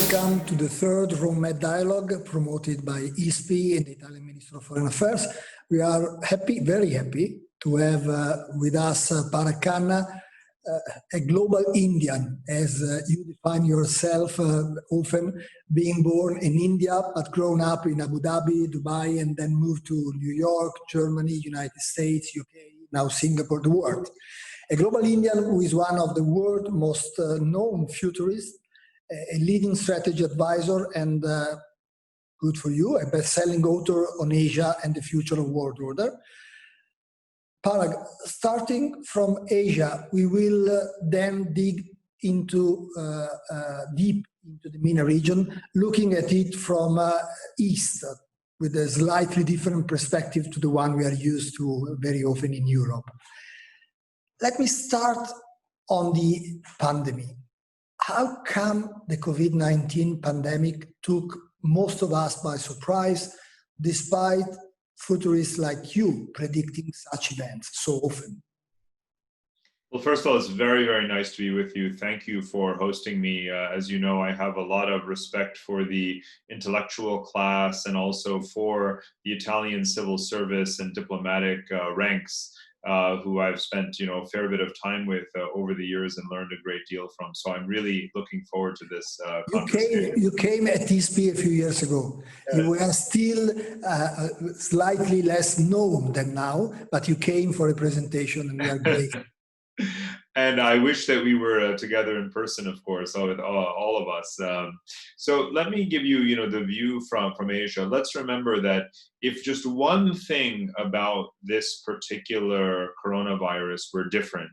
welcome to the third RoadMap dialogue promoted by ISPI and the Italian Ministry of Foreign Affairs. We are happy, very happy, to have with us Parag Khanna, a global Indian, as you define yourself, often being born in India, but grown up in Abu Dhabi, Dubai, and then moved to New York, Germany, United States, UK, now Singapore, the world. A global Indian who is one of the world's most known futurists, a leading strategy advisor, and good for you, a best-selling author on Asia and the future of world order. Parag, starting from Asia, we will then dig into deep into the MENA region, looking at it from east, with a slightly different perspective to the one we are used to very often in Europe. Let me start on the pandemic. How come the COVID-19 pandemic took most of us by surprise, despite futurists like you predicting such events so often? Well, first of all, it's very, very nice to be with you. Thank you for hosting me. As you know, I have a lot of respect for the intellectual class and also for the Italian civil service and diplomatic ranks, who I've spent, a fair bit of time with over the years and learned a great deal from. So I'm really looking forward to this conversation. You came at ISPI a few years ago. Yeah. You were still slightly less known than now, but you came for a presentation, and we are great. And I wish that we were together in person, of course, with all of us. So let me give you, the view from Asia. Let's remember that if just one thing about this particular coronavirus were different,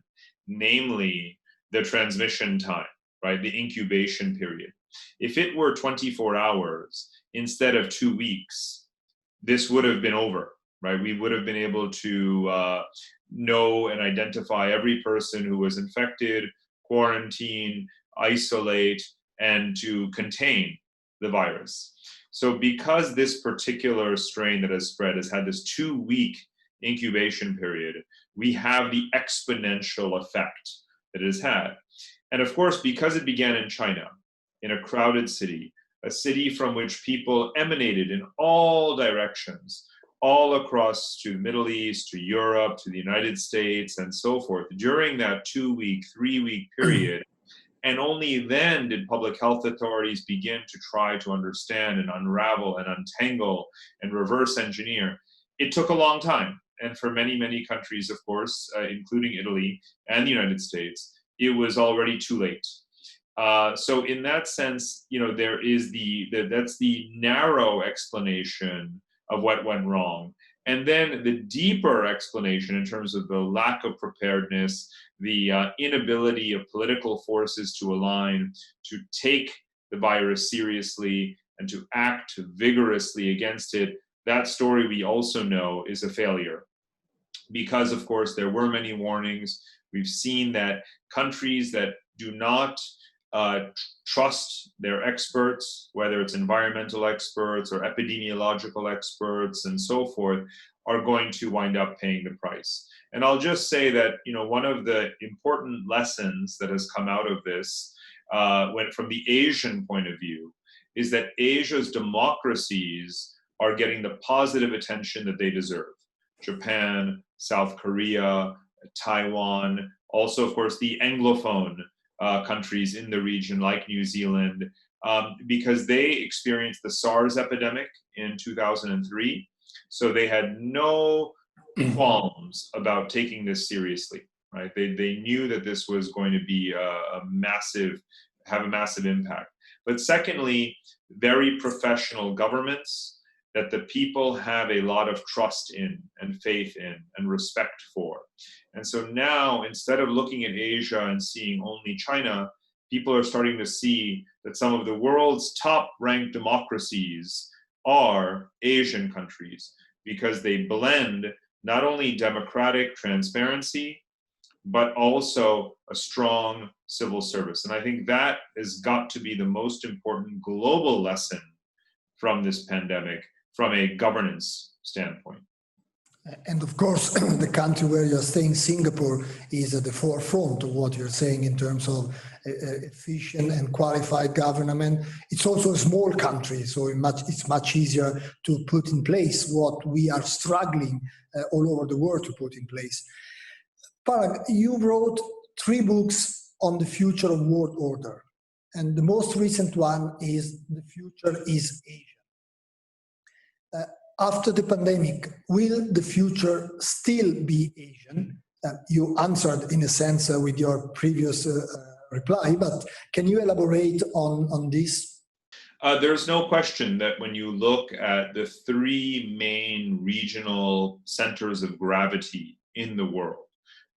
namely the transmission time, right, the incubation period. If it were 24 hours instead of 2 weeks, this would have been over, right? We would have been able to know and identify every person who was infected, quarantine, isolate, and to contain the virus. So because this particular strain that has spread has had this 2-week incubation period, we have the exponential effect that it has had. And of course, because it began in China, in a crowded city, a city from which people emanated in all directions, all across to the Middle East, to Europe, to the United States, and so forth, during that 2-week, 3-week period. And only then did public health authorities begin to try to understand and unravel and untangle and reverse engineer. It took a long time. And for many, many countries, of course, including Italy and the United States, it was already too late. So in that sense, there is that's the narrow explanation of what went wrong. And then the deeper explanation in terms of the lack of preparedness, the inability of political forces to align, to take the virus seriously and to act vigorously against it, that story we also know is a failure. Because of course there were many warnings. We've seen that countries that do not trust their experts, whether it's environmental experts or epidemiological experts and so forth, are going to wind up paying the price. And I'll just say that, one of the important lessons that has come out of this, from the Asian point of view, is that Asia's democracies are getting the positive attention that they deserve. Japan, South Korea, Taiwan, also, of course, the Anglophone countries in the region like New Zealand, because they experienced the SARS epidemic in 2003. So they had no qualms about taking this seriously, right? They knew that this was going to be have a massive impact. But secondly, very professional governments that the people have a lot of trust in and faith in and respect for. And so now, instead of looking at Asia and seeing only China, people are starting to see that some of the world's top-ranked democracies are Asian countries, because they blend not only democratic transparency, but also a strong civil service. And I think that has got to be the most important global lesson from this pandemic, from a governance standpoint. And of course, the country where you're staying, Singapore, is at the forefront of what you're saying in terms of efficient and qualified government. It's also a small country, so it's much easier to put in place what we are struggling all over the world to put in place. Parag, you wrote 3 books on the future of world order, and the most recent one is The Future is Asia. After the pandemic, will the future still be Asian? You answered in a sense with your previous reply, but can you elaborate on this? There's no question that when you look at the 3 main regional centers of gravity in the world,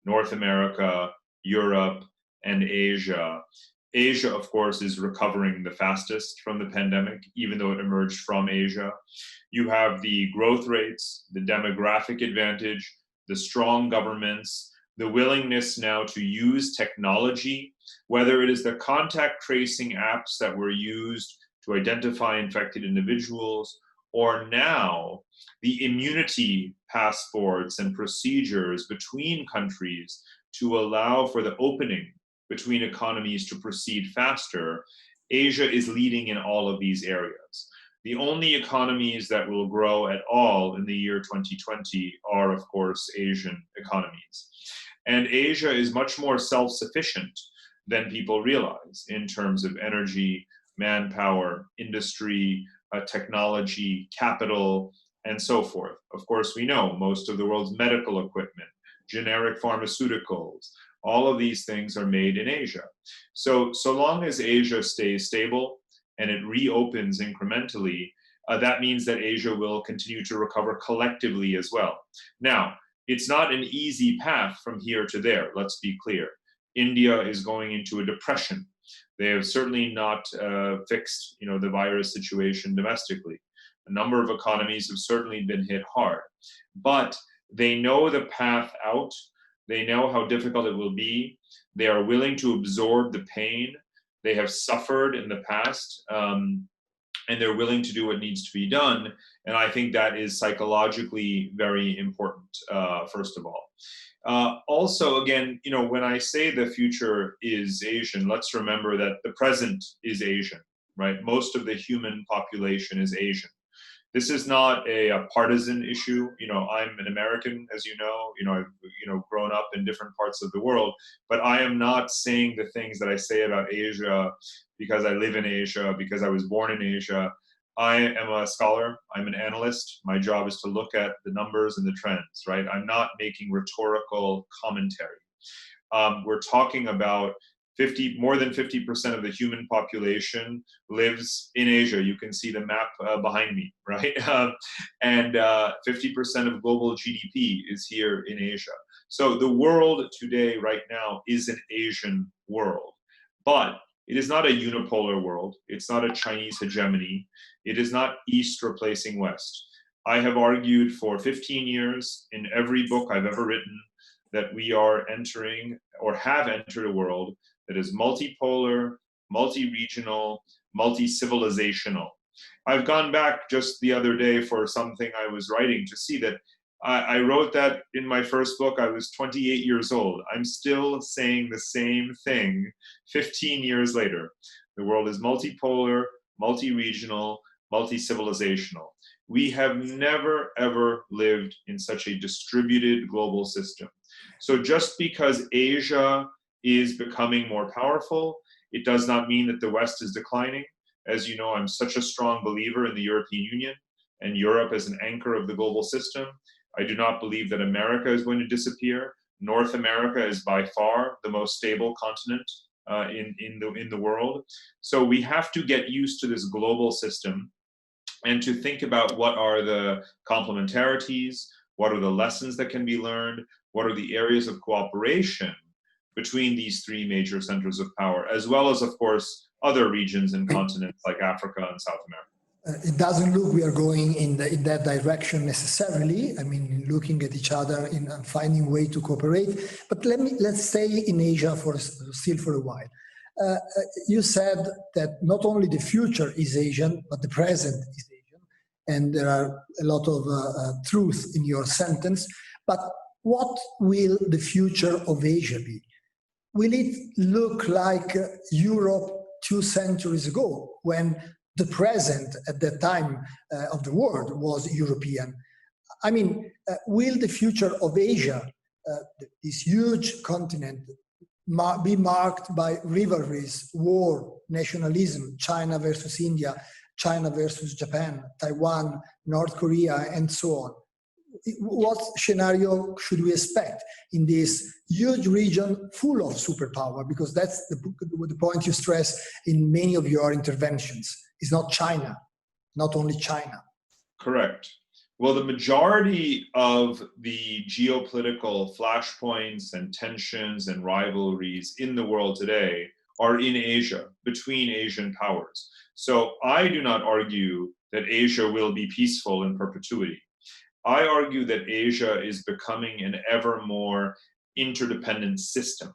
North America, Europe, and Asia, Asia, of course, is recovering the fastest from the pandemic, even though it emerged from Asia. You have the growth rates, the demographic advantage, the strong governments, the willingness now to use technology, whether it is the contact tracing apps that were used to identify infected individuals, or now the immunity passports and procedures between countries to allow for the opening between economies to proceed faster. Asia is leading in all of these areas. The only economies that will grow at all in the year 2020 are, of course, Asian economies. And Asia is much more self-sufficient than people realize in terms of energy, manpower, industry, technology, capital, and so forth. Of course, we know most of the world's medical equipment, generic pharmaceuticals, all of these things are made in Asia. So long as Asia stays stable and it reopens incrementally, that means that Asia will continue to recover collectively as well. Now, it's not an easy path from here to there, let's be clear. India is going into a depression. They have certainly not fixed, the virus situation domestically. A number of economies have certainly been hit hard, but they know the path out. They know how difficult it will be. They are willing to absorb the pain. They have suffered in the past, and they're willing to do what needs to be done. And I think that is psychologically very important, first of all. Also, again, when I say the future is Asian, let's remember that the present is Asian, right? Most of the human population is Asian. This is not a partisan issue. I'm an American, as you know. I've grown up in different parts of the world, but I am not saying the things that I say about Asia because I live in Asia, because I was born in Asia. I am a scholar. I'm an analyst. My job is to look at the numbers and the trends, right? I'm not making rhetorical commentary. We're talking about more than 50% of the human population lives in Asia. You can see the map behind me, right? And 50% of global GDP is here in Asia. So the world today, right now, is an Asian world. But it is not a unipolar world. It's not a Chinese hegemony. It is not East replacing West. I have argued for 15 years in every book I've ever written that we are entering or have entered a world that is multipolar, multi-regional, multi-civilizational. I've gone back just the other day for something I was writing to see that I wrote that in my first book. I was 28 years old. I'm still saying the same thing 15 years later. The world is multipolar, multi-regional, multi-civilizational. We have never, ever lived in such a distributed global system. So just because Asia is becoming more powerful, it does not mean that the West is declining. As you know, I'm such a strong believer in the European Union and Europe as an anchor of the global system. I do not believe that America is going to disappear. North America is by far the most stable continent in the world. So we have to get used to this global system and to think about what are the complementarities, what are the lessons that can be learned, what are the areas of cooperation between these 3 major centers of power, as well as, of course, other regions and continents like Africa and South America. It doesn't look we are going in that direction necessarily. I mean, looking at each other and finding way to cooperate. But let's stay in Asia still for a while. You said that not only the future is Asian, but the present is Asian. and there are a lot of truth in your sentence. But what will the future of Asia be? Will it look like Europe 2 centuries ago, when the present at that time of the world was European? I mean, will the future of Asia, this huge continent, be marked by rivalries, war, nationalism, China versus India, China versus Japan, Taiwan, North Korea, and so on? What scenario should we expect in this huge region full of superpower? Because that's the point you stress in many of your interventions. It's not China, not only China. Correct. Well, the majority of the geopolitical flashpoints and tensions and rivalries in the world today are in Asia, between Asian powers. So I do not argue that Asia will be peaceful in perpetuity. I argue that Asia is becoming an ever more interdependent system.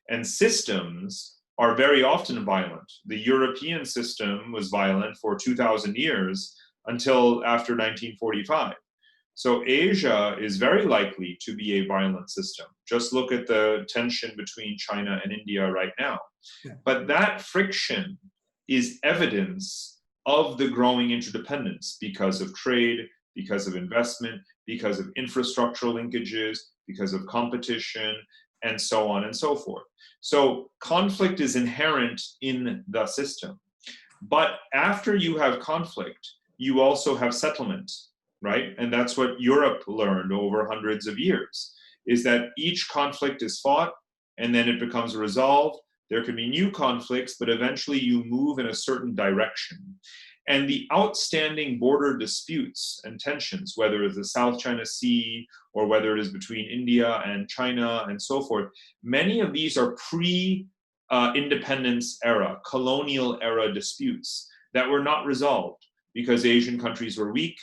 And systems are very often violent. The European system was violent for 2,000 years until after 1945. So Asia is very likely to be a violent system. Just look at the tension between China and India right now. Yeah. But that friction is evidence of the growing interdependence because of trade, because of investment, because of infrastructural linkages, because of competition, and so on and so forth. So conflict is inherent in the system. But after you have conflict, you also have settlement, right? And that's what Europe learned over hundreds of years, is that each conflict is fought and then it becomes resolved. There can be new conflicts, but eventually you move in a certain direction. And the outstanding border disputes and tensions, whether it's the South China Sea or whether it is between India and China and so forth, many of these are pre-independence era, colonial era disputes that were not resolved because Asian countries were weak.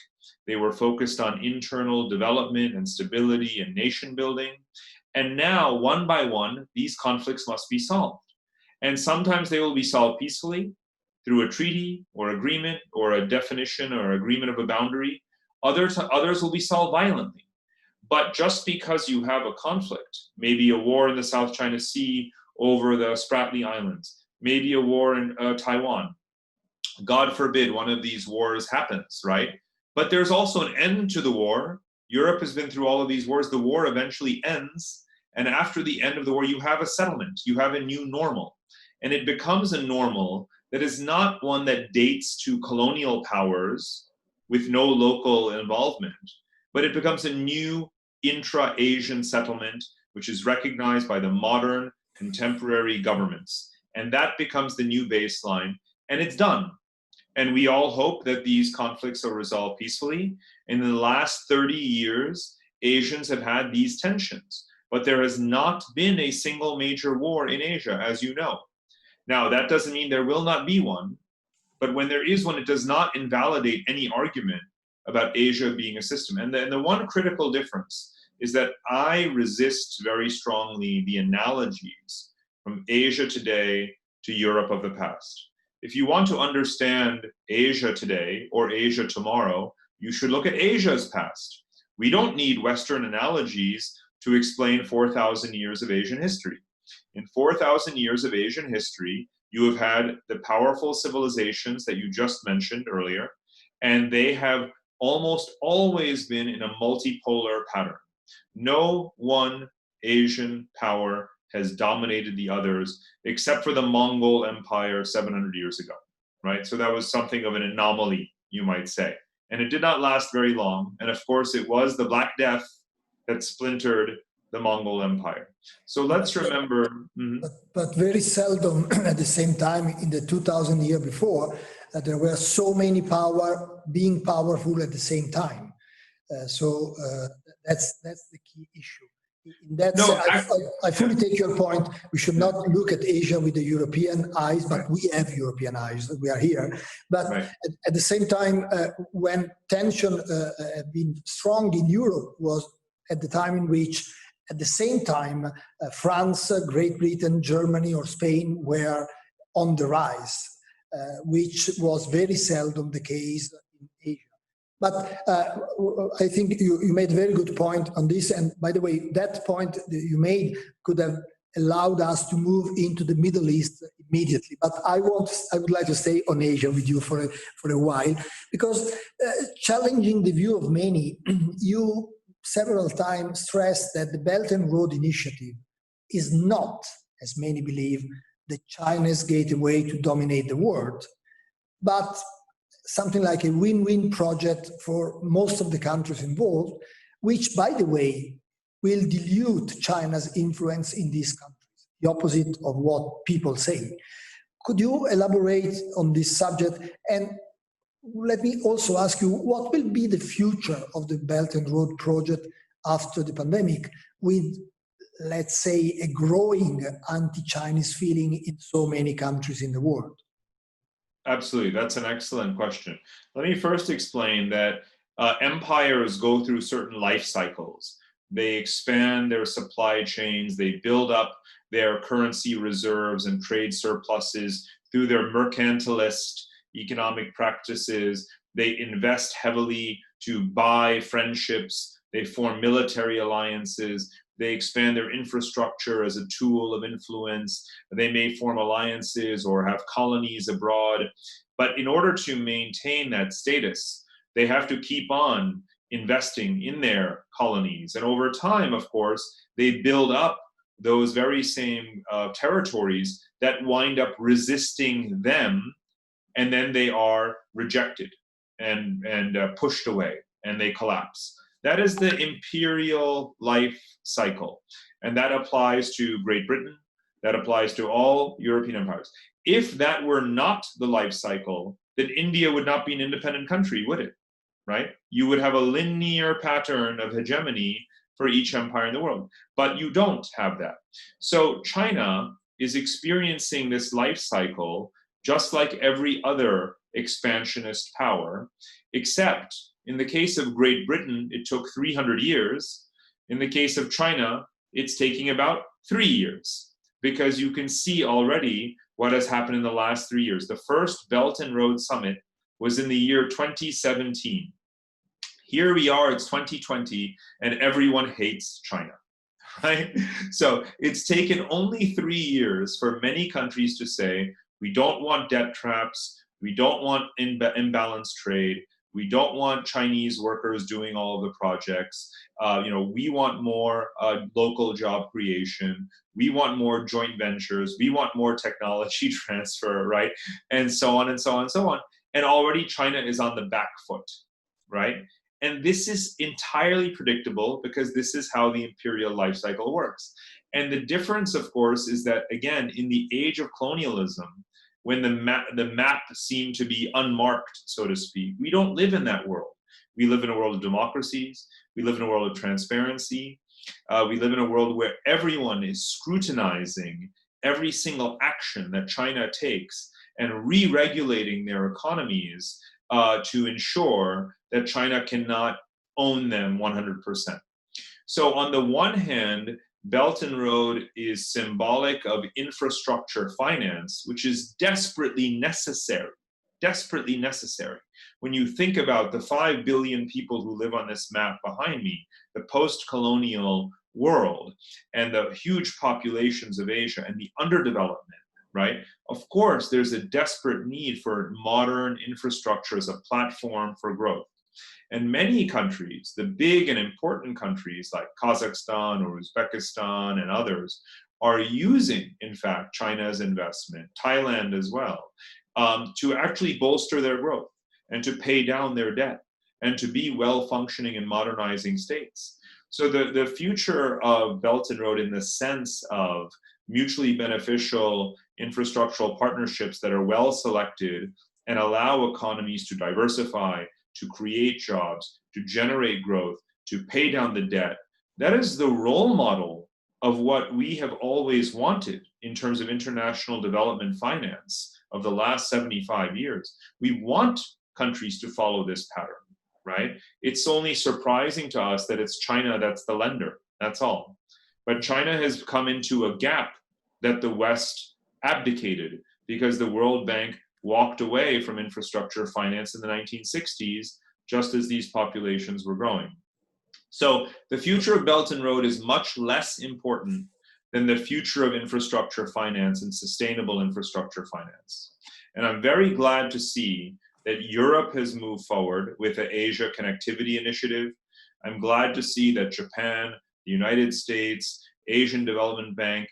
They were focused on internal development and stability and nation building. And now, one by one, these conflicts must be solved. And sometimes they will be solved peacefully, through a treaty or agreement or a definition or agreement of a boundary. Others will be solved violently. But just because you have a conflict, maybe a war in the South China Sea over the Spratly Islands, maybe a war in Taiwan, God forbid one of these wars happens, right? But there's also an end to the war. Europe has been through all of these wars. The war eventually ends. And after the end of the war, you have a settlement. You have a new normal. And it becomes a normal that is not one that dates to colonial powers with no local involvement, but it becomes a new intra-Asian settlement, which is recognized by the modern contemporary governments. And that becomes the new baseline, and it's done. And we all hope that these conflicts are resolved peacefully. In the last 30 years, Asians have had these tensions, but there has not been a single major war in Asia, as you know. Now, that doesn't mean there will not be one, but when there is one, it does not invalidate any argument about Asia being a system. And the one critical difference is that I resist very strongly the analogies from Asia today to Europe of the past. If you want to understand Asia today or Asia tomorrow, you should look at Asia's past. We don't need Western analogies to explain 4,000 years of Asian history. In 4,000 years of Asian history, you have had the powerful civilizations that you just mentioned earlier, and they have almost always been in a multipolar pattern. No one Asian power has dominated the others, except for the Mongol Empire 700 years ago, right? So that was something of an anomaly, you might say. And it did not last very long. And of course, it was the Black Death that splintered the Mongol Empire. So let's remember... But very seldom at the same time in the 2000 year before, there were so many being powerful at the same time. So that's the key issue. In that sense, I fully take your point. We should not look at Asia with the European eyes, but we have European eyes. We are here. But at the same time, when tension had been strong in Europe was at the time in which, at the same time, France, Great Britain, Germany, or Spain were on the rise, which was very seldom the case in Asia. But I think you made a very good point on this. And by the way, that point that you made could have allowed us to move into the Middle East immediately. But I would like to stay on Asia with you for a while, because challenging the view of many, you several times stressed that the Belt and Road Initiative is not, as many believe, the China's gateway to dominate the world, but something like a win-win project for most of the countries involved, which, by the way, will dilute China's influence in these countries, the opposite of what people say. Could you elaborate on this subject? And let me also ask you, what will be the future of the Belt and Road project after the pandemic, with, let's say, a growing anti-Chinese feeling in so many countries in the world? Absolutely, that's an excellent question. Let me first explain that empires go through certain life cycles. They expand their supply chains, they build up their currency reserves and trade surpluses through their mercantilist economic practices. They invest heavily to buy friendships, they form military alliances, they expand their infrastructure as a tool of influence, they may form alliances or have colonies abroad. But in order to maintain that status, they have to keep on investing in their colonies. And over time, of course, they build up those very same territories that wind up resisting them, and then they are rejected and pushed away, and they collapse. That is the imperial life cycle. And that applies to Great Britain, that applies to all European empires. If that were not the life cycle, then India would not be an independent country, would it? Right? You would have a linear pattern of hegemony for each empire in the world, but you don't have that. So China is experiencing this life cycle just like every other expansionist power, except in the case of Great Britain, it took 300 years. In the case of China, it's taking about 3 years, because you can see already what has happened in the last 3 years. The first Belt and Road Summit was in the year 2017. Here we are, it's 2020, and everyone hates China, right? So it's taken only 3 years for many countries to say, we don't want debt traps, we don't want imbalanced trade, we don't want Chinese workers doing all of the projects. We want more local job creation. We want more joint ventures. We want more technology transfer, right? And so on and so on and so on. And already China is on the back foot, right? And this is entirely predictable, because this is how the imperial life cycle works. And the difference, of course, is that, again, in the age of colonialism, when the map seemed to be unmarked, so to speak, we don't live in that world. We live in a world of democracies. We live in a world of transparency. We live in a world where everyone is scrutinizing every single action that China takes and re-regulating their economies to ensure that China cannot own them 100%. So on the one hand, Belt and Road is symbolic of infrastructure finance, which is desperately necessary. Desperately necessary. When you think about the 5 billion people who live on this map behind me, the post-colonial world, and the huge populations of Asia and the underdevelopment, right? Of course, there's a desperate need for modern infrastructure as a platform for growth. And many countries, the big and important countries like Kazakhstan or Uzbekistan and others, are using, in fact, China's investment, Thailand as well, to actually bolster their growth and to pay down their debt and to be well-functioning and modernizing states. So the future of Belt and Road, in the sense of mutually beneficial infrastructural partnerships that are well selected and allow economies to diversify, to create jobs, to generate growth, to pay down the debt, that is the role model of what we have always wanted in terms of international development finance of the last 75 years. We want countries to follow this pattern, right? It's only surprising to us that it's China that's the lender, that's all. But China has come into a gap that the West abdicated, because the World Bank walked away from infrastructure finance in the 1960s just as these populations were growing. So the future of Belt and Road is much less important than the future of infrastructure finance and sustainable infrastructure finance. And I'm very glad to see that Europe has moved forward with the Asia Connectivity Initiative. I'm glad to see that Japan, the United States, Asian Development Bank,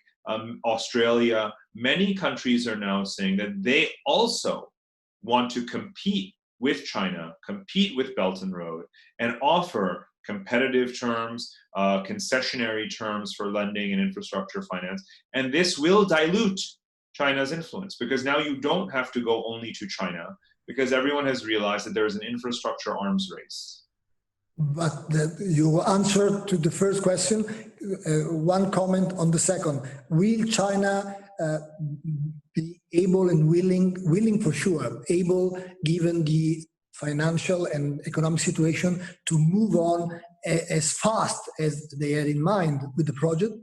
Australia, many countries are now saying that they also want to compete with China, compete with Belt and Road, and offer competitive terms, concessionary terms for lending and infrastructure finance. And this will dilute China's influence, because now you don't have to go only to China, because everyone has realized that there is an infrastructure arms race. But you answered to the first question. One comment on the second. Will China be able and willing for sure, able, given the financial and economic situation, to move on as fast as they had in mind with the project?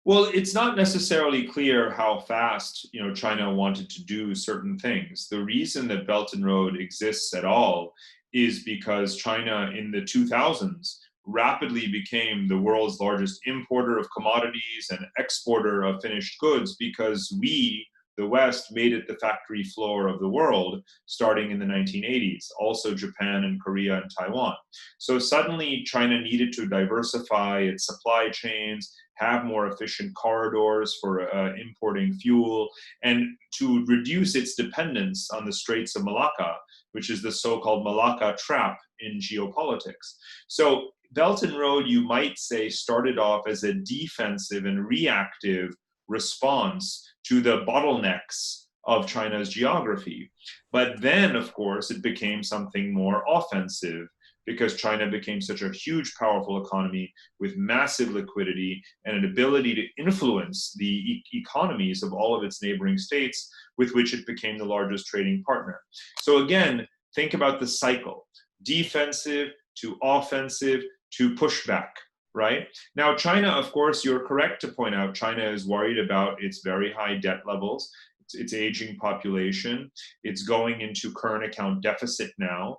Well, it's not necessarily clear how fast, China wanted to do certain things. The reason that Belt and Road exists at all is because China in the 2000s rapidly became the world's largest importer of commodities and exporter of finished goods, because we, the West, made it the factory floor of the world starting in the 1980s, also Japan and Korea and Taiwan. So suddenly China needed to diversify its supply chains, have more efficient corridors for importing fuel, and to reduce its dependence on the Straits of Malacca, which is the so-called Malacca trap in geopolitics. So Belt and Road, you might say, started off as a defensive and reactive response to the bottlenecks of China's geography. But then, of course, it became something more offensive, because China became such a huge, powerful economy with massive liquidity and an ability to influence the economies of all of its neighboring states, with which it became the largest trading partner. So again, think about the cycle: defensive to offensive to pushback. Right? Now, China, of course, you're correct to point out, China is worried about its very high debt levels, its aging population. It's going into current account deficit now.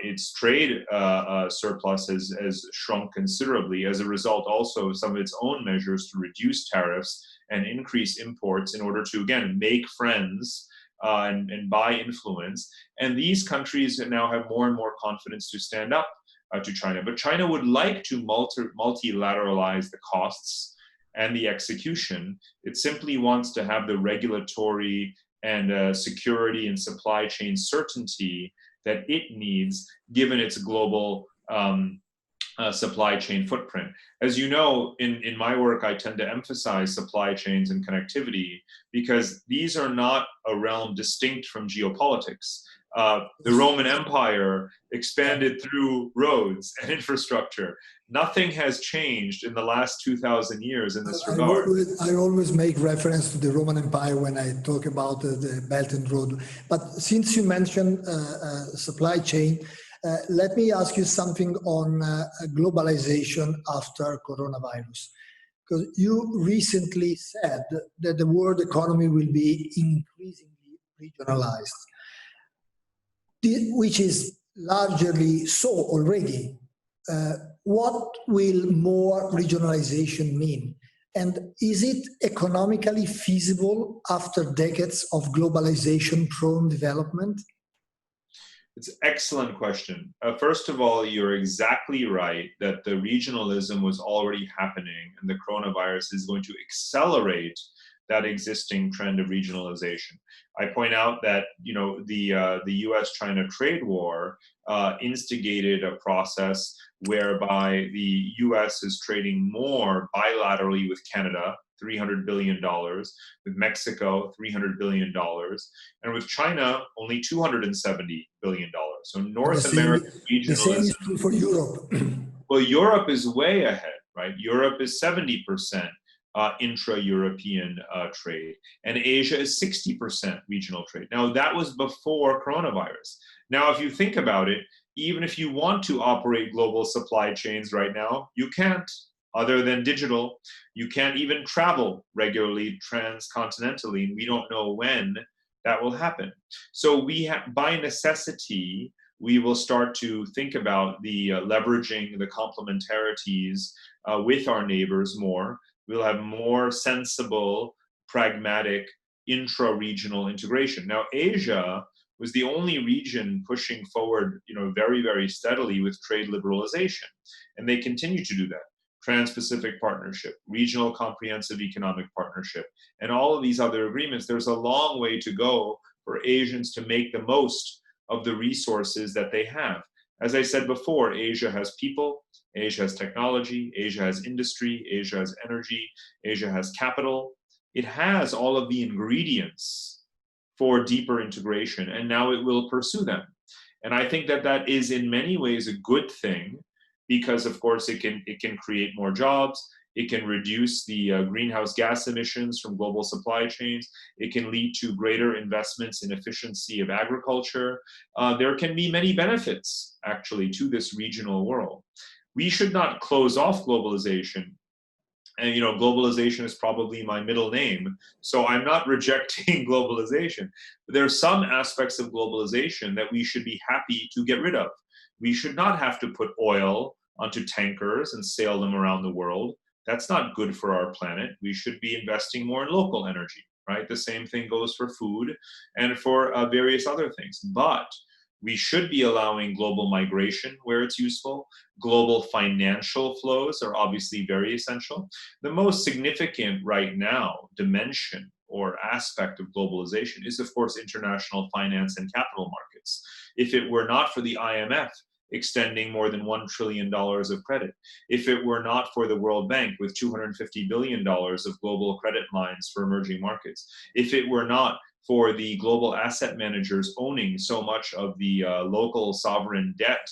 Its trade surplus has shrunk considerably as a result also of some of its own measures to reduce tariffs and increase imports in order to, again, make friends and buy influence. And these countries now have more and more confidence to stand up to China. But China would like to multilateralize the costs and the execution. It simply wants to have the regulatory and security and supply chain certainty that it needs, given its global supply chain footprint. As you know, in my work, I tend to emphasize supply chains and connectivity, because these are not a realm distinct from geopolitics. The Roman Empire expanded through roads and infrastructure. Nothing has changed in the last 2,000 years in this regard. I always make reference to the Roman Empire when I talk about the Belt and Road. But since you mentioned supply chain, let me ask you something on globalization after coronavirus. Because you recently said that the world economy will be increasingly regionalized, which is largely so already. What will more regionalization mean? And is it economically feasible after decades of globalization-prone development? It's an excellent question. First of all, you're exactly right that the regionalism was already happening, and the coronavirus is going to accelerate that existing trend of regionalization. I point out that the U.S.-China trade war instigated a process whereby the U.S. is trading more bilaterally with Canada, $300 billion, with Mexico, $300 billion, and with China, only $270 billion. So North American regionalism. The same is true for Europe. Well, Europe is way ahead, right? Europe is 70% intra-European trade, and Asia is 60% regional trade. Now, that was before coronavirus. Now, if you think about it, even if you want to operate global supply chains right now, you can't. Other than digital, you can't even travel regularly transcontinentally, and we don't know when that will happen. So by necessity, we will start to think about the leveraging the complementarities with our neighbors more. We'll have more sensible, pragmatic, intra-regional integration. Now, Asia was the only region pushing forward, very, very steadily with trade liberalization, and they continue to do that. Trans-Pacific Partnership, Regional Comprehensive Economic Partnership, and all of these other agreements. There's a long way to go for Asians to make the most of the resources that they have. As I said before, Asia has people, Asia has technology, Asia has industry, Asia has energy, Asia has capital. It has all of the ingredients for deeper integration, and now it will pursue them. And I think that that is in many ways a good thing, because of course it can create more jobs, it can reduce the greenhouse gas emissions from global supply chains, it can lead to greater investments in efficiency of agriculture. There can be many benefits actually to this regional world. We should not close off globalization. And globalization is probably my middle name, so I'm not rejecting globalization. But there are some aspects of globalization that we should be happy to get rid of. We should not have to put oil onto tankers and sail them around the world. That's not good for our planet. We should be investing more in local energy, right? The same thing goes for food and for various other things. But we should be allowing global migration where it's useful. Global financial flows are obviously very essential. The most significant right now dimension or aspect of globalization is, of course, international finance and capital markets. If it were not for the IMF extending more than $1 trillion of credit, if it were not for the World Bank with $250 billion of global credit lines for emerging markets, if it were not for the global asset managers owning so much of the local sovereign debt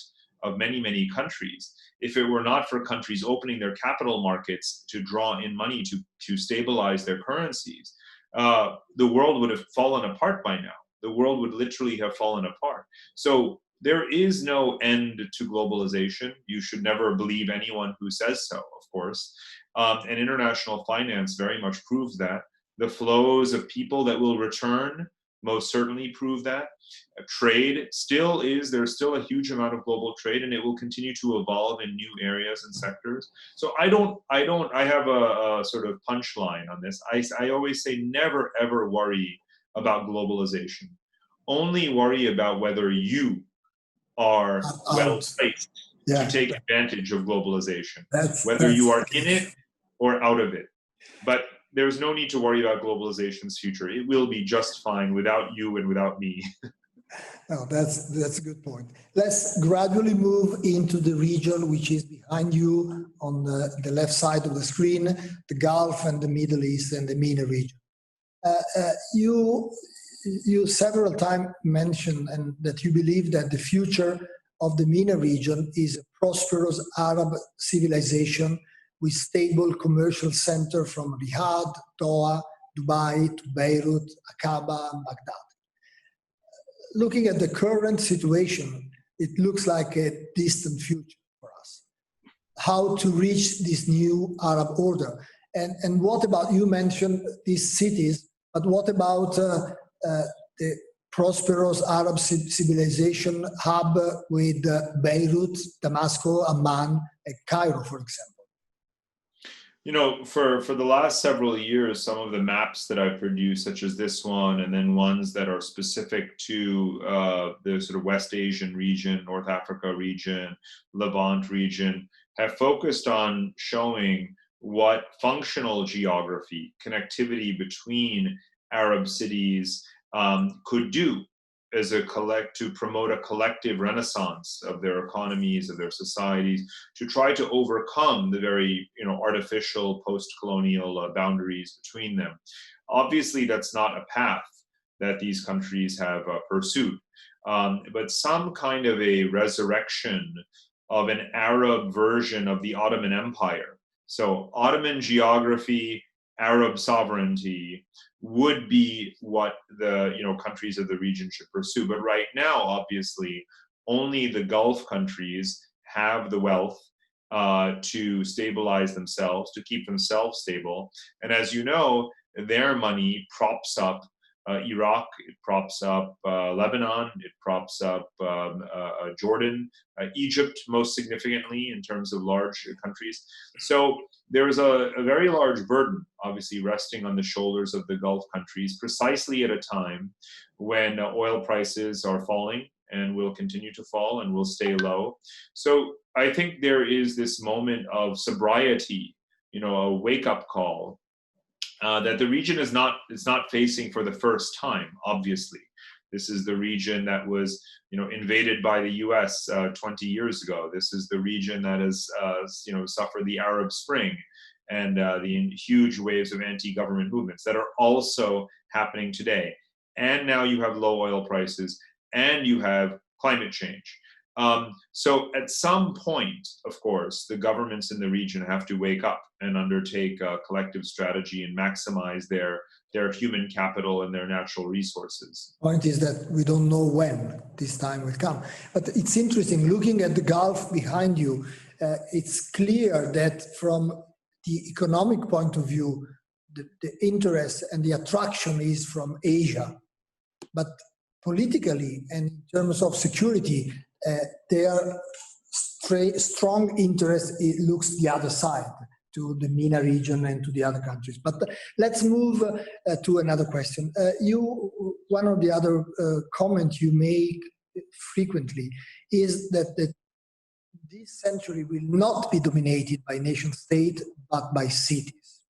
of many, many countries, if it were not for countries opening their capital markets to draw in money to stabilize their currencies, the world would have fallen apart by now. The world would literally have fallen apart. So there is no end to globalization. You should never believe anyone who says so, of course. And international finance very much proves that. The flows of people that will return most certainly prove that. Trade there's still a huge amount of global trade, and it will continue to evolve in new areas and sectors. So I have a sort of punchline on this. I always say never ever worry about globalization. Only worry about whether you are well placed to take advantage of globalization, whether you are in it or out of it. But there's no need to worry about globalization's future. It will be just fine without you and without me. No, that's a good point. Let's gradually move into the region which is behind you on the left side of the screen, the Gulf and the Middle East and the MENA region. You several times mentioned that you believe that the future of the MENA region is a prosperous Arab civilization with stable commercial center from Riyadh, Doha, Dubai to Beirut, Aqaba, and Baghdad. Looking at the current situation, it looks like a distant future for us. How to reach this new Arab order? And what about, you mentioned these cities, but what about the prosperous Arab civilization hub with Beirut, Damascus, Amman, and Cairo, for example? For the last several years, some of the maps that I've produced, such as this one, and then ones that are specific to the sort of West Asian region, North Africa region, Levant region, have focused on showing what functional geography, connectivity between Arab cities could do as to promote a collective renaissance of their economies, of their societies, to try to overcome the very artificial post-colonial boundaries between them. Obviously, that's not a path that these countries have pursued, but some kind of a resurrection of an Arab version of the Ottoman Empire. So Ottoman geography, Arab sovereignty would be what the countries of the region should pursue. But right now, obviously, only the Gulf countries have the wealth to stabilize themselves, to keep themselves stable. And as you know, their money props up Iraq, it props up Lebanon, it props up Jordan, Egypt most significantly in terms of large countries. So there is a very large burden, obviously, resting on the shoulders of the Gulf countries, precisely at a time when oil prices are falling and will continue to fall and will stay low. So I think there is this moment of sobriety, a wake-up call that the region is not facing for the first time. Obviously, this is the region that was invaded by the U.S. 20 years ago. This is the region that has suffered the Arab Spring and the huge waves of anti-government movements that are also happening today. And now you have low oil prices and you have climate change. So at some point, of course, the governments in the region have to wake up and undertake a collective strategy and maximize their human capital and their natural resources. Point is that we don't know when this time will come. But it's interesting, looking at the Gulf behind you, it's clear that from the economic point of view, the interest and the attraction is from Asia. But politically and in terms of security, their strong interest, it looks the other side, to the MENA region and to the other countries. But let's move to another question. One of the other comments you make frequently is that this century will not be dominated by nation state, but by cities.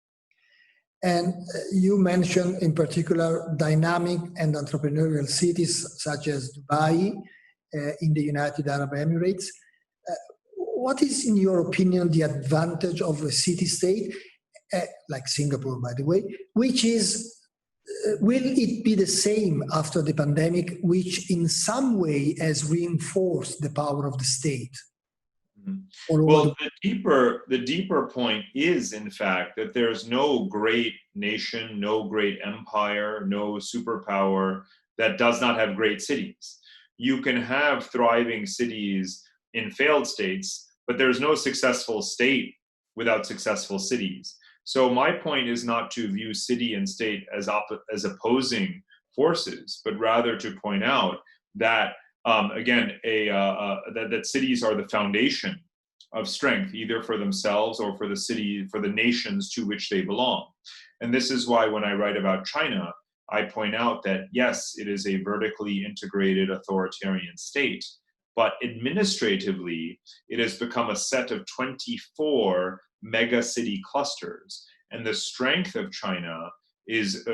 And you mentioned in particular dynamic and entrepreneurial cities such as Dubai, in the United Arab Emirates. What is, in your opinion, the advantage of a city-state, like Singapore, by the way, which is, will it be the same after the pandemic, which in some way has reinforced the power of the state? Well, the deeper point is, in fact, that there's no great nation, no great empire, no superpower that does not have great cities. You can have thriving cities in failed states, but there's no successful state without successful cities. So my point is not to view city and state as opposing forces, but rather to point out that that cities are the foundation of strength, either for themselves or for the nations to which they belong. And this is why when I write about China, I point out that yes, it is a vertically integrated authoritarian state, but administratively, it has become a set of 24 mega city clusters. And the strength of China is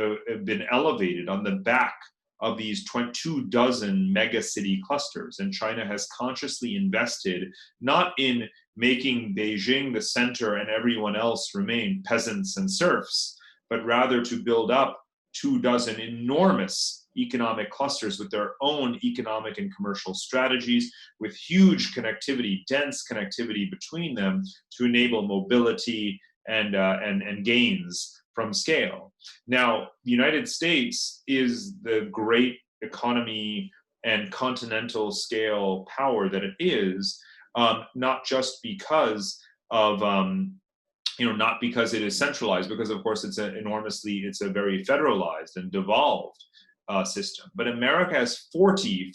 been elevated on the back of these 24 mega city clusters. And China has consciously invested not in making Beijing the center and everyone else remain peasants and serfs, but rather to build up 24 enormous economic clusters with their own economic and commercial strategies, with huge connectivity, dense connectivity between them to enable mobility and gains from scale. Now, the United States is the great economy and continental scale power that it is, not just because of not because it is centralized, because of course it's a very federalized and devolved system. But America has 40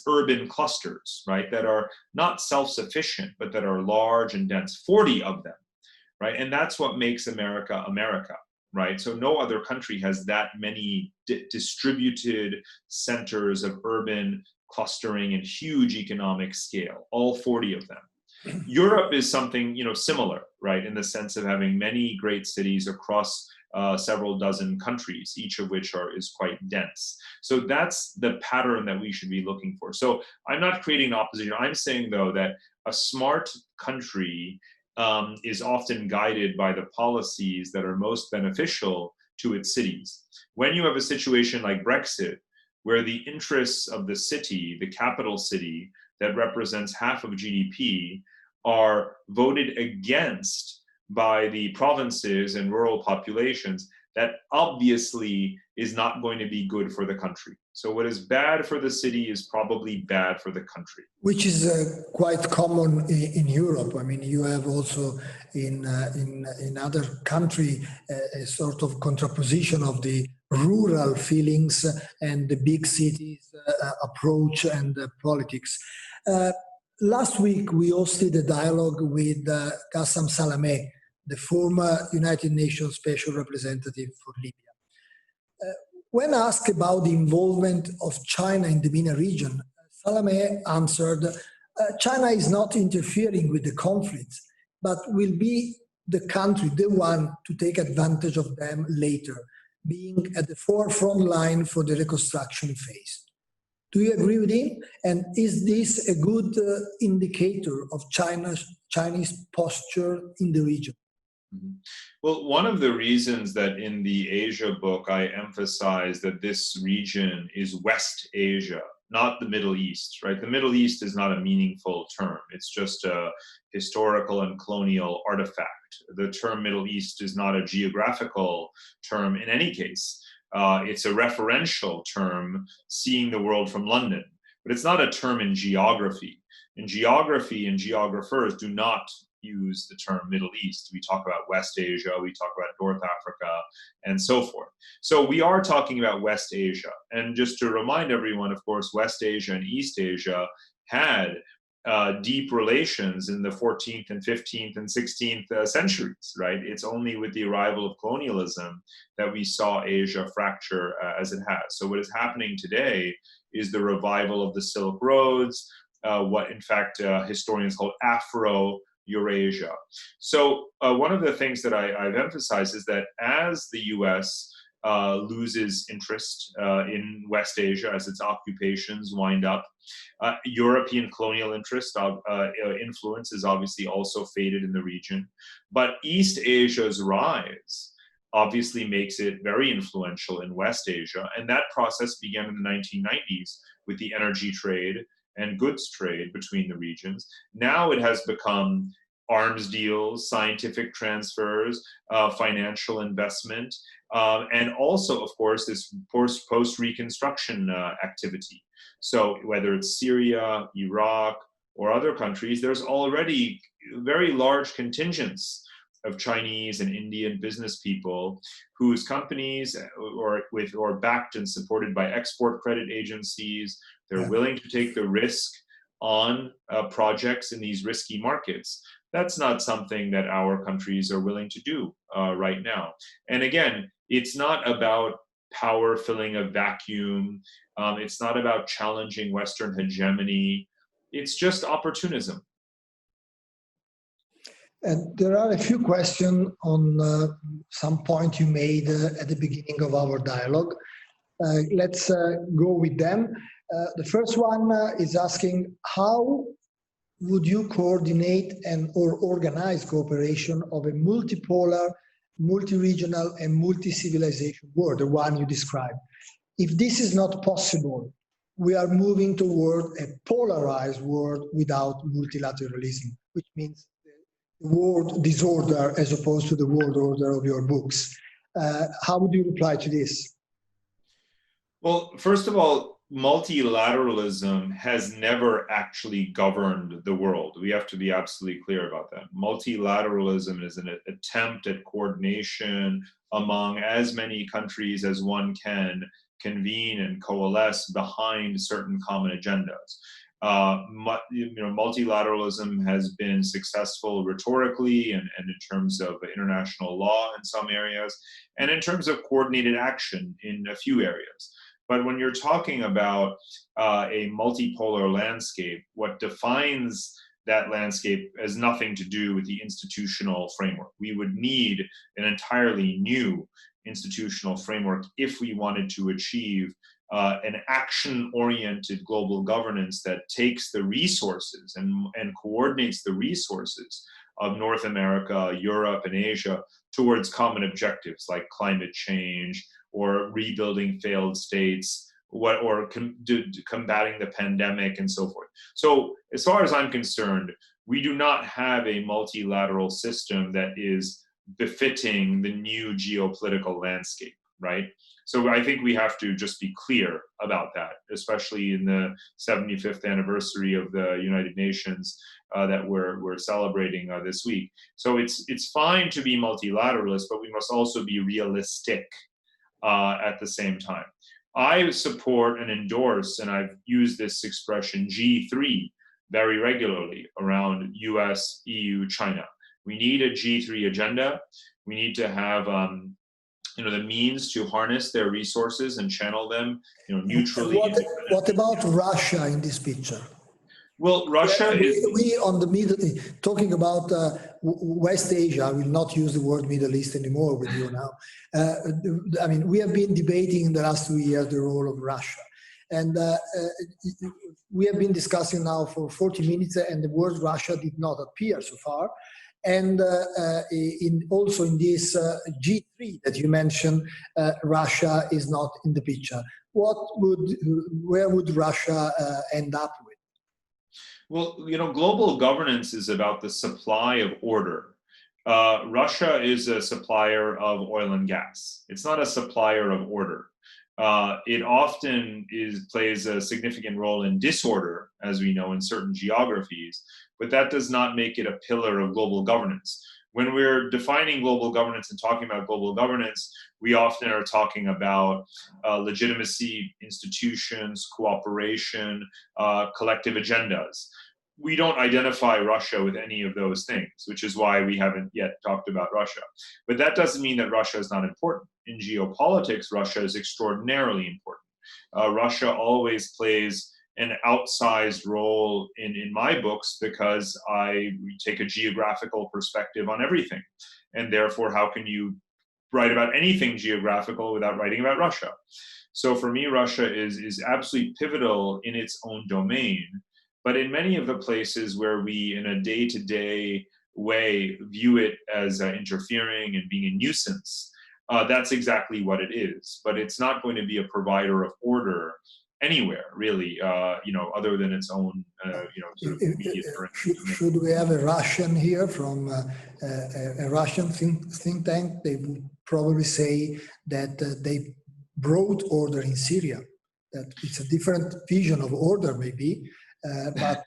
urban clusters, right, that are not self-sufficient, but that are large and dense, 40 of them, right? And that's what makes America, America, right? So no other country has that many distributed centers of urban clustering and huge economic scale, all 40 of them. Europe is something similar, right, in the sense of having many great cities across several dozen countries, each of which is quite dense. So that's the pattern that we should be looking for. So I'm not creating an opposition. I'm saying, though, that a smart country is often guided by the policies that are most beneficial to its cities. When you have a situation like Brexit, where the interests of the city, the capital city, that represents half of GDP, are voted against by the provinces and rural populations, that obviously is not going to be good for the country. So what is bad for the city is probably bad for the country. Which is quite common in Europe. I mean, you have also in other country a sort of contraposition of the rural feelings and the big cities approach and politics. Last week, we hosted a dialogue with Qassam Salameh, the former United Nations Special Representative for Libya. When asked about the involvement of China in the MENA region, Salameh answered, China is not interfering with the conflicts, but will be the country, the one to take advantage of them later, being at the forefront line for the reconstruction phase. Do you agree with him? And is this a good indicator of Chinese posture in the region? Well, one of the reasons that in the Asia book I emphasize that this region is West Asia, not the Middle East, right? The Middle East is not a meaningful term. It's just a historical and colonial artifact. The term Middle East is not a geographical term in any case. It's a referential term, seeing the world from London, but it's not a term in geography. In geography, and geographers do not use the term Middle East. We talk about West Asia, we talk about North Africa, and so forth. So we are talking about West Asia. And just to remind everyone, of course, West Asia and East Asia had deep relations in the 14th and 15th and 16th centuries, right? It's only with the arrival of colonialism that we saw Asia fracture as it has. So what is happening today is the revival of the Silk Roads, what in fact historians call Afro-Eurasia. So one of the things that I've emphasized is that as the US loses interest in West Asia, as its occupations wind up, European colonial interest, influence is obviously also faded in the region. But East Asia's rise obviously makes it very influential in West Asia. And that process began in the 1990s with the energy trade and goods trade between the regions. Now it has become arms deals, scientific transfers, financial investment, and also, of course, this post-reconstruction activity. So whether it's Syria, Iraq, or other countries, there's already very large contingents of Chinese and Indian business people whose companies are backed and supported by export credit agencies. They're willing to take the risk on projects in these risky markets. That's not something that our countries are willing to do right now. And again, it's not about power filling a vacuum. It's not about challenging Western hegemony. It's just opportunism. And there are a few questions on some point you made at the beginning of our dialogue. Let's go with them. The first one is asking, how would you coordinate or organize cooperation of a multipolar, multi-regional, and multi-civilization world, the one you described? If this is not possible, we are moving toward a polarized world without multilateralism, which means the world disorder as opposed to the world order of your books. How would you reply to this? Well, first of all, multilateralism has never actually governed the world. We have to be absolutely clear about that. Multilateralism is an attempt at coordination among as many countries as one can convene and coalesce behind certain common agendas. Multilateralism has been successful rhetorically and in terms of international law in some areas, and in terms of coordinated action in a few areas. But when you're talking about a multipolar landscape, what defines that landscape has nothing to do with the institutional framework. We would need an entirely new institutional framework if we wanted to achieve an action-oriented global governance that takes the resources and coordinates the resources of North America, Europe, and Asia towards common objectives like climate change or rebuilding failed states, or combating the pandemic and so forth. So as far as I'm concerned, we do not have a multilateral system that is befitting the new geopolitical landscape, right? So I think we have to just be clear about that, especially in the 75th anniversary of the United Nations that we're celebrating this week. So it's fine to be multilateralist, but we must also be realistic at the same time. I support and endorse, and I've used this expression G3 very regularly around US, EU, China. We need a G3 agenda. We need to have the means to harness their resources and channel them, neutrally. What about Russia in this picture? Well, Russia is... We on the Middle, talking about West Asia, I will not use the word Middle East anymore with you now. I mean, we have been debating in the last 2 years the role of Russia. And we have been discussing now for 40 minutes and the word Russia did not appear so far. And also in this G3 that you mentioned, Russia is not in the picture. Where would Russia end up with? Well, global governance is about the supply of order. Russia is a supplier of oil and gas. It's not a supplier of order. It often plays a significant role in disorder, as we know, in certain geographies, but that does not make it a pillar of global governance. When we're defining global governance and talking about global governance, we often are talking about legitimacy, institutions, cooperation, collective agendas. We don't identify Russia with any of those things, which is why we haven't yet talked about Russia. But that doesn't mean that Russia is not important. In geopolitics, Russia is extraordinarily important. Russia always plays an outsized role in my books because I take a geographical perspective on everything. And therefore, how can you write about anything geographical without writing about Russia? So for me, Russia is absolutely pivotal in its own domain. But in many of the places where we, in a day-to-day way, view it as interfering and being a nuisance, that's exactly what it is. But it's not going to be a provider of order anywhere, really, other than its own, sort of immediate. Should we have a Russian here from a Russian think tank? They would probably say that they brought order in Syria. That it's a different vision of order, maybe. But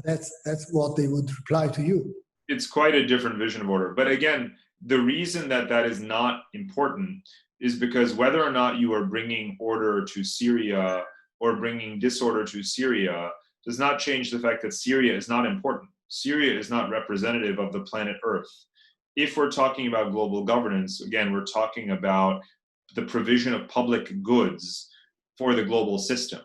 that's what they would reply to you. It's quite a different vision of order. But again, the reason that is not important is because whether or not you are bringing order to Syria or bringing disorder to Syria does not change the fact that Syria is not important. Syria is not representative of the planet Earth. If we're talking about global governance, again, we're talking about the provision of public goods for the global system,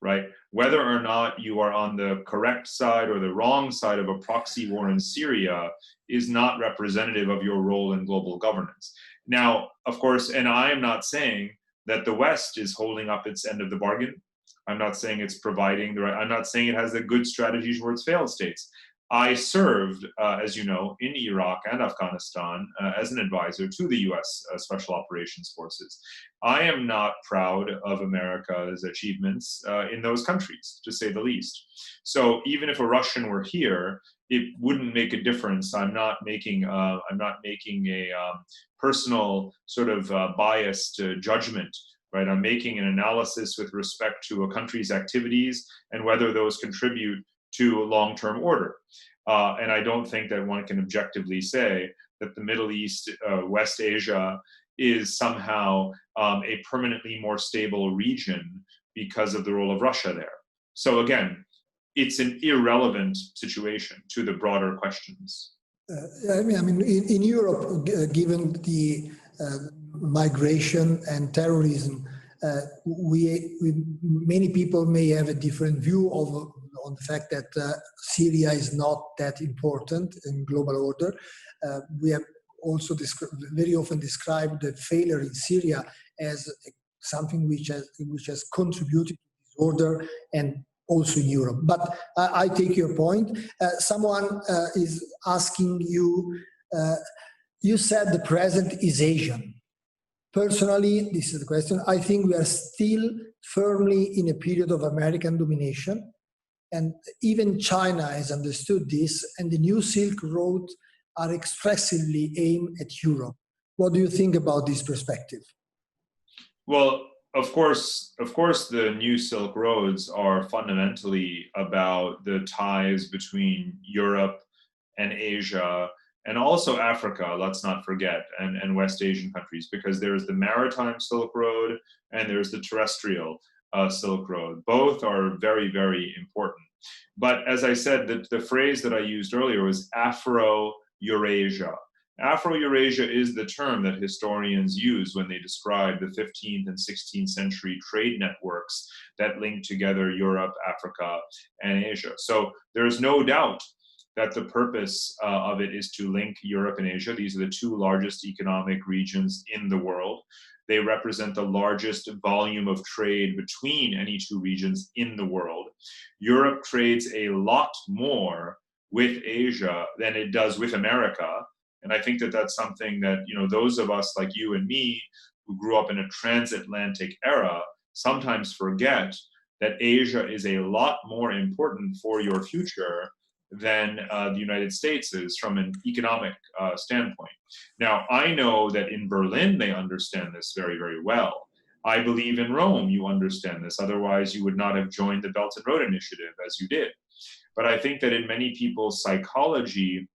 right? Whether or not you are on the correct side or the wrong side of a proxy war in Syria is not representative of your role in global governance. Now, of course, and I am not saying that the West is holding up its end of the bargain. I'm not saying it's providing the right, I'm not saying it has a good strategy towards failed states. I served, as you know, in Iraq and Afghanistan as an advisor to the US Special Operations Forces. I am not proud of America's achievements in those countries, to say the least. So even if a Russian were here, it wouldn't make a difference. I'm not making a personal sort of biased judgment, right? I'm making an analysis with respect to a country's activities and whether those contribute to long-term order. And I don't think that one can objectively say that the Middle East, West Asia, is somehow a permanently more stable region because of the role of Russia there. So again, it's an irrelevant situation to the broader questions. I mean, in Europe, given the migration and terrorism, many people may have a different view on the fact that Syria is not that important in global order. We have also very often described the failure in Syria as something which has contributed to disorder and also in Europe. But I take your point. Someone is asking you, you said the present is Asian. Personally, this is the question, I think we are still firmly in a period of American domination. And even China has understood this, and the new Silk Road are expressively aimed at Europe. What do you think about this perspective? Well, of course, the new Silk Roads are fundamentally about the ties between Europe and Asia, and also Africa, let's not forget, and West Asian countries, because there's the maritime Silk Road and there's the terrestrial Silk Road. Both are very, very important. But as I said, the phrase that I used earlier was Afro-Eurasia. Afro-Eurasia is the term that historians use when they describe the 15th and 16th century trade networks that link together Europe, Africa, and Asia. So there's no doubt that the purpose of it is to link Europe and Asia. These are the two largest economic regions in the world. They represent the largest volume of trade between any two regions in the world. Europe trades a lot more with Asia than it does with America. And I think that that's something that, those of us like you and me who grew up in a transatlantic era sometimes forget that Asia is a lot more important for your future than the United States is from an economic standpoint. Now, I know that in Berlin, they understand this very, very well. I believe in Rome, you understand this. Otherwise, you would not have joined the Belt and Road Initiative as you did. But I think that in many people's psychology,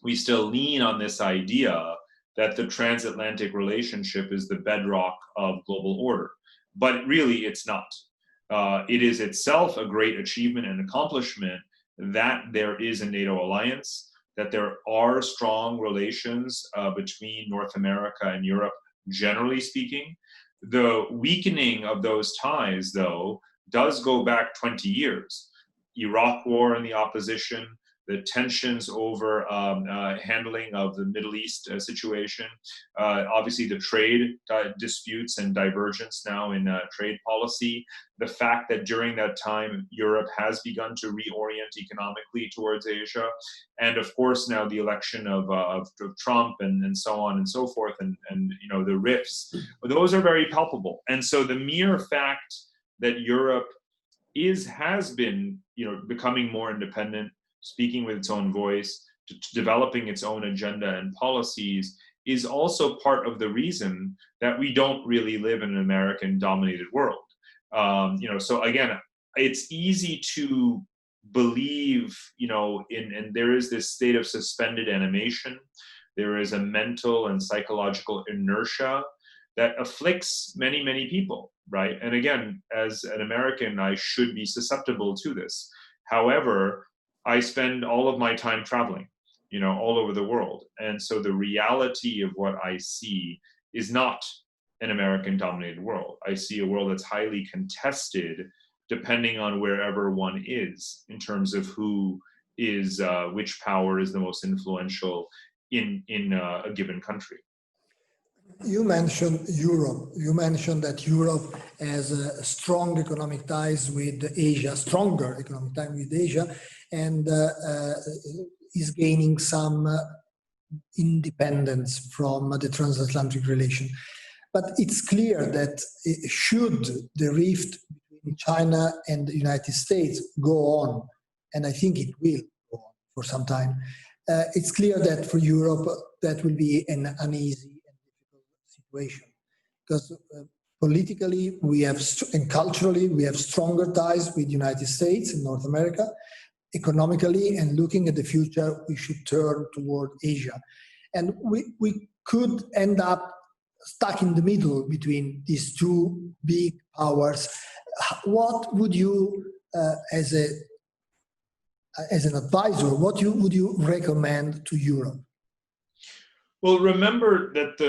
we still lean on this idea that the transatlantic relationship is the bedrock of global order. But really, it's not. It is itself a great achievement and accomplishment that there is a NATO alliance, that there are strong relations between North America and Europe, generally speaking. The weakening of those ties, though, does go back 20 years. Iraq War and the opposition, the tensions over handling of the Middle East situation, obviously the trade disputes and divergence now in trade policy, the fact that during that time Europe has begun to reorient economically towards Asia, and of course now the election of Trump and so on and so forth, and the rifts, those are very palpable. And so the mere fact that Europe has been becoming more independent, speaking with its own voice, developing its own agenda and policies, is also part of the reason that we don't really live in an American-dominated world. So again, it's easy to believe, and there is this state of suspended animation. There is a mental and psychological inertia that afflicts many, many people, right? And again, as an American, I should be susceptible to this. However, I spend all of my time traveling, all over the world. And so the reality of what I see is not an American-dominated world. I see a world that's highly contested depending on wherever one is in terms of who is, which power is the most influential in a given country. You mentioned Europe. You mentioned that Europe has strong economic ties with Asia, stronger economic ties with Asia, and is gaining some independence from the transatlantic relation. But it's clear that should the rift between China and the United States go on, and I think it will go on for some time, it's clear that for Europe that will be an uneasy situation, because politically we have and culturally we have stronger ties with the United States and North America. Economically and looking at the future, we should turn toward Asia, and we could end up stuck in the middle between these two big powers. What would you, as an advisor, would you recommend to Europe? Well, remember that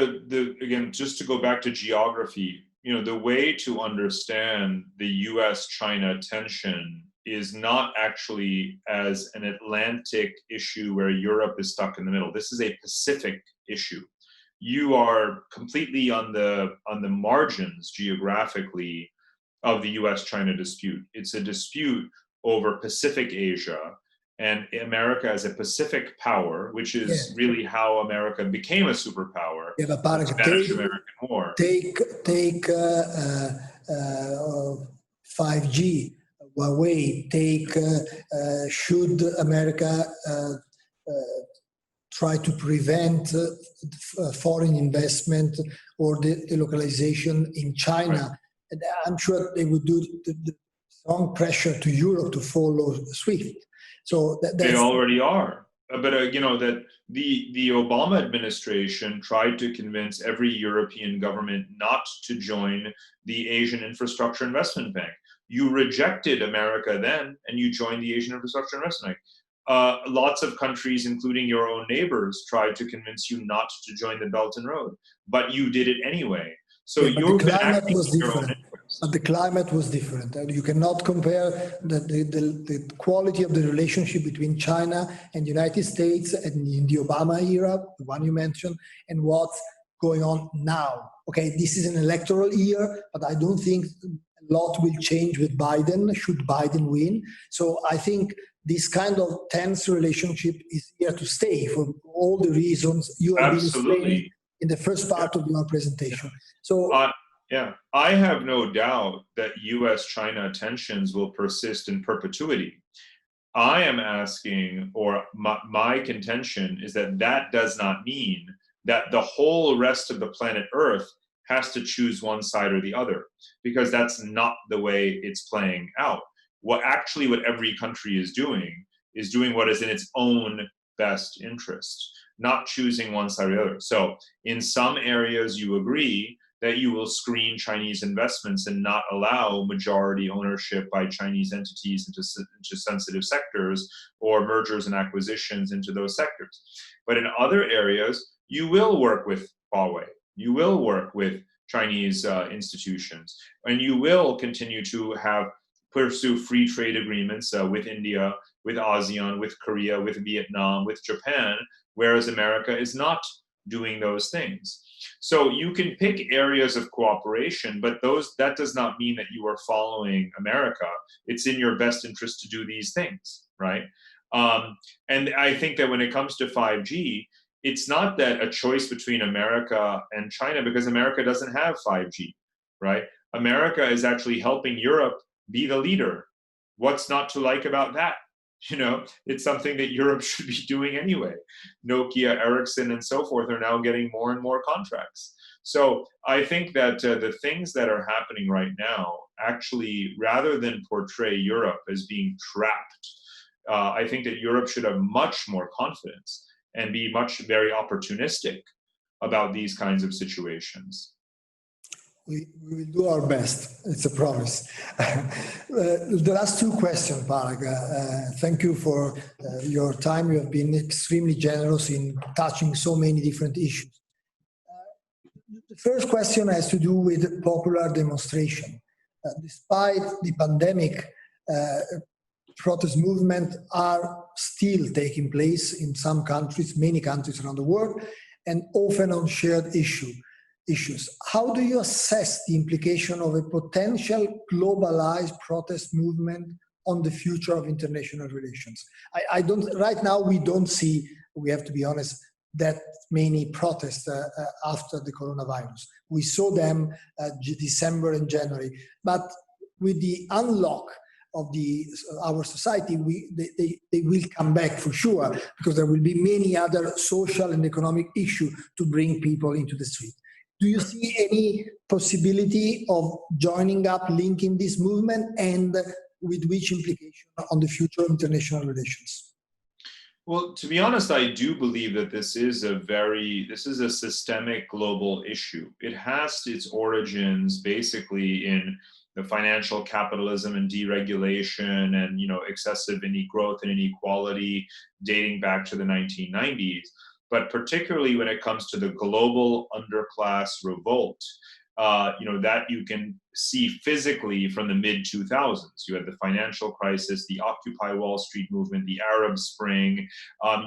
again, just to go back to geography, the way to understand the US-China tension is not actually as an Atlantic issue where Europe is stuck in the middle. This is a Pacific issue. You are completely on the margins geographically of the US-China dispute. It's a dispute over Pacific Asia, and America as a Pacific power, which is really how America became a superpower. Yeah, but Parag, Spanish-American War. Take 5G, Huawei. Should America try to prevent foreign investment or the localization in China. Right. And I'm sure they would do the strong pressure to Europe to follow SWIFT. So they already are. But you know that the Obama administration tried to convince every European government not to join the Asian Infrastructure Investment Bank. You rejected America then, and you joined the Asian Infrastructure Investment Bank. Lots of countries, including your own neighbors, tried to convince you not to join the Belt and Road, but you did it anyway. So yeah, you've the been climate acting was in your own different. interest. But the climate was different. You cannot compare the quality of the relationship between China and the United States and in the Obama era, the one you mentioned, and what's going on now. Okay, this is an electoral year, but I don't think a lot will change with Biden, should Biden win. So I think this kind of tense relationship is here to stay for all the reasons you have been explaining in the first part of your presentation. So yeah, I have no doubt that US-China tensions will persist in perpetuity. I am asking, or my contention is that that does not mean that the whole rest of the planet Earth has to choose one side or the other, because that's not the way it's playing out. What every country is doing what is in its own best interest, not choosing one side or the other. So in some areas you agree that you will screen Chinese investments and not allow majority ownership by Chinese entities into sensitive sectors or mergers and acquisitions into those sectors. But in other areas, you will work with Huawei, you will work with Chinese institutions, and you will continue to pursue free trade agreements with India, with ASEAN, with Korea, with Vietnam, with Japan, whereas America is not doing those things. So you can pick areas of cooperation, but that does not mean that you are following America. It's in your best interest to do these things, right? And I think that when it comes to 5G, it's not that a choice between America and China, because America doesn't have 5G, right? America is actually helping Europe be the leader. What's not to like about that? You know, it's something that Europe should be doing anyway. Nokia, Ericsson, and so forth are now getting more and more contracts. So I think that the things that are happening right now, actually, rather than portray Europe as being trapped, I think that Europe should have much more confidence and be very opportunistic about these kinds of situations. We will do our best. It's a promise. The last two questions, Parag. Thank you for your time. You have been extremely generous in touching so many different issues. The first question has to do with popular demonstration. Despite the pandemic, protest movements are still taking place in some countries, many countries around the world, and often on shared issues. How do you assess the implication of a potential globalized protest movement on the future of international relations? Right now, we don't see, we have to be honest, that many protests after the coronavirus. We saw them December and January, but with the unlock of our society, they will come back for sure, because there will be many other social and economic issues to bring people into the street. Do you see any possibility of joining up, linking this movement, and with which implication on the future of international relations? Well, to be honest, I do believe that this is a systemic global issue. It has its origins basically in the financial capitalism and deregulation and, excessive growth and inequality dating back to the 1990s. But particularly when it comes to the global underclass revolt, that you can see physically from the mid-2000s. You had the financial crisis, the Occupy Wall Street movement, the Arab Spring.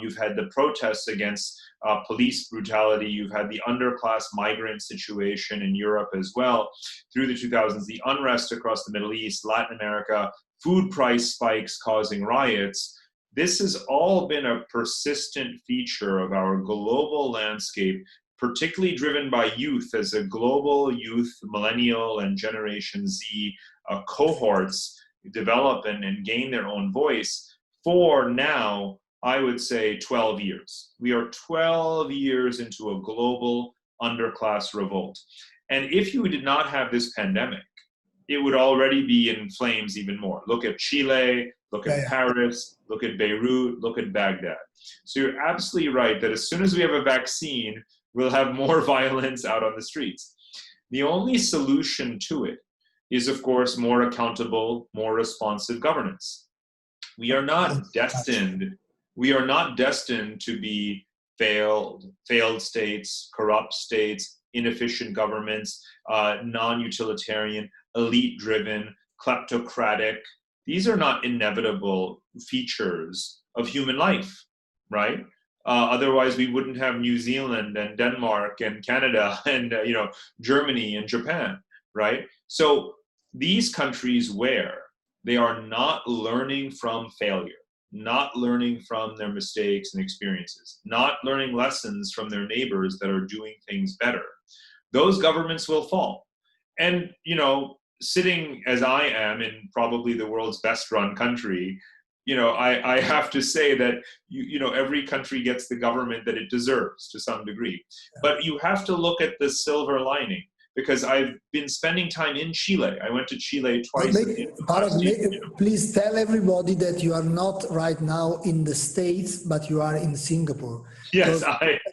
You've had the protests against police brutality. You've had the underclass migrant situation in Europe as well. Through the 2000s, the unrest across the Middle East, Latin America, food price spikes causing riots. This has all been a persistent feature of our global landscape, particularly driven by youth, as a global youth, millennial and Generation Z cohorts develop and gain their own voice for now I would say 12 years. We are 12 years into a global underclass revolt. And if you did not have this pandemic, it would already be in flames even more. Look at Chile, look at Paris, look at Beirut, look at Baghdad. So you're absolutely right that as soon as we have a vaccine, we'll have more violence out on the streets. The only solution to it is, of course, more accountable, more responsive governance. We are not destined to be failed states, corrupt states, inefficient governments, non-utilitarian, elite-driven, kleptocratic. These are not inevitable features of human life, right? Otherwise, we wouldn't have New Zealand and Denmark and Canada and Germany and Japan, right? So these countries where they are not learning from failure, not learning from their mistakes and experiences, not learning lessons from their neighbors that are doing things better, those governments will fall. And, sitting as I am in probably the world's best run country, I have to say that, every country gets the government that it deserves to some degree. But you have to look at the silver lining, because I've been spending time in Chile. I went to Chile twice. Please tell everybody that you are not right now in the States, but you are in Singapore. Yes,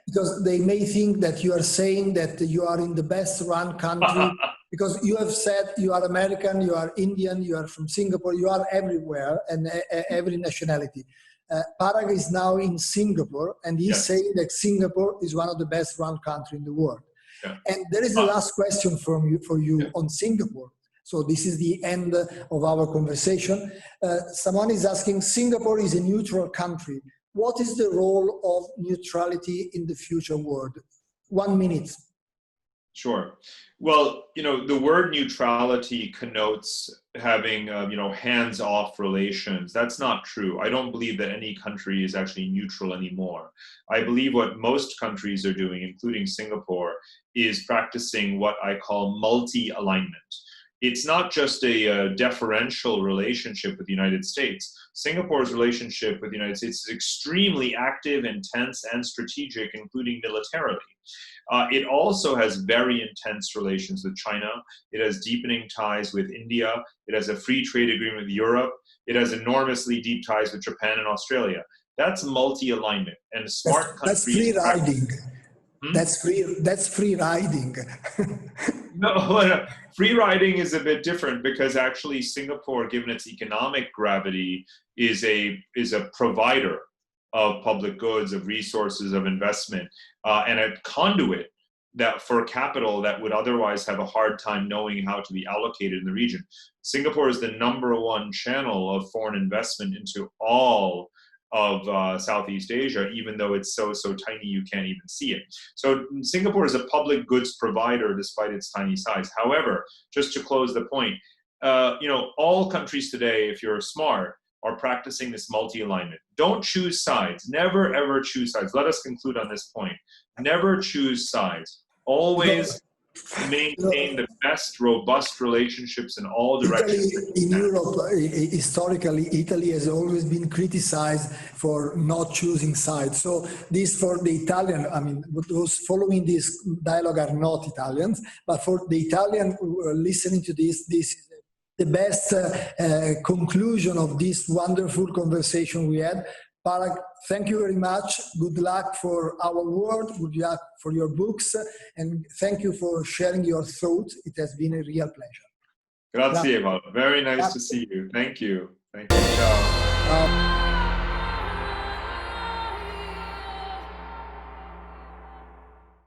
because they may think that you are saying that you are in the best run country, because you have said you are American, you are Indian, you are from Singapore, you are everywhere and every nationality. Parag is now in Singapore, and he's saying that Singapore is one of the best run countries in the world. Yeah. And there is the last question for you on Singapore. So this is the end of our conversation. Someone is asking, Singapore is a neutral country. What is the role of neutrality in the future world? 1 minute. Sure. Well, the word neutrality connotes having, hands-off relations. That's not true. I don't believe that any country is actually neutral anymore. I believe what most countries are doing, including Singapore, is practicing what I call multi-alignment. It's not just a deferential relationship with the United States. Singapore's relationship with the United States is extremely active, intense, and strategic, including militarily. It also has very intense relations with China. It has deepening ties with India. It has a free trade agreement with Europe. It has enormously deep ties with Japan and Australia. That's multi-alignment. And smart countries... That's free riding. That's free riding. No, free riding is a bit different, because actually Singapore, given its economic gravity, is a provider of public goods, of resources, of investment, and a conduit that for capital that would otherwise have a hard time knowing how to be allocated in the region. Singapore is the #1 channel of foreign investment into all of Southeast Asia, even though it's so tiny you can't even see it. So Singapore is a public goods provider despite its tiny size. However, just to close the point, all countries today, if you're smart, are practicing this multi-alignment. Don't choose sides. Never, ever choose sides. Let us conclude on this point. Never choose sides. Always maintain the best, robust relationships in all directions. In Europe, historically, Italy has always been criticized for not choosing sides. So this for the Italian, those following this dialogue are not Italians, but for the Italian listening to this is the best conclusion of this wonderful conversation we had. Parag, thank you very much. Good luck for our work, good luck for your books, and thank you for sharing your thoughts. It has been a real pleasure. Grazie, Paolo. Very nice to see you. Thank you. Thank you. Ciao.